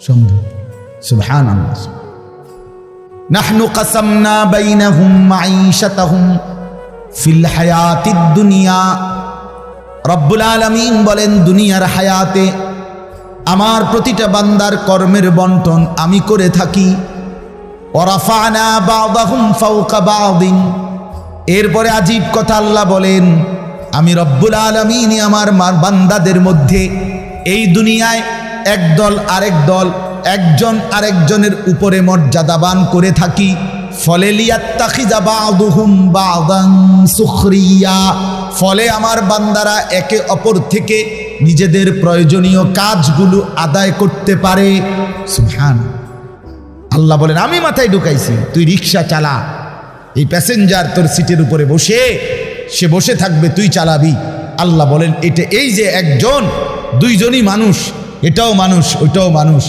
সুবহানাল্লাহ। নাহনু কাসামনা বাইনাহুম মাঈশাতাহুম ফিল হায়াতিদ দুনিয়া। রব্বুল আলামিন বলেন, দুনিয়ার হায়াতে আমার প্রতিটা বান্দার কর্মের বন্টন আমি করে থাকি। ওয়ারাফা'না বা'দাহুম ফাওকা বা'দিন। এরপরে আজীব কথা আল্লাহ বলেন, আমি রব্বুল আলামিন আমার বান্দাদের মধ্যে এই দুনিয়ায় একদল আরেক দল, একজন আরেকজনের উপরে মর্যাদাবান করে থাকি। ফলে লিয়াত্তাখিযা বা'দুহুম বা'দান সুখরিয়া, ফলে আমার বান্দারা একে অপর থেকে নিজেদের প্রয়োজনীয় কাজগুলো আদায় করতে পারে। সুবহানাল্লাহ। আল্লাহ বলেন, আমি মাথায় ঢুকাইছি, তুই রিক্সা চালা, এই প্যাসেঞ্জার তোর সিটের উপরে বসে, সে বসে থাকবে, তুই চালাবি। আল্লাহ বলেন, এটা এই যে একজন দুইজনই মানুষ, এটাও মানুষ ওইটাও মানুষ।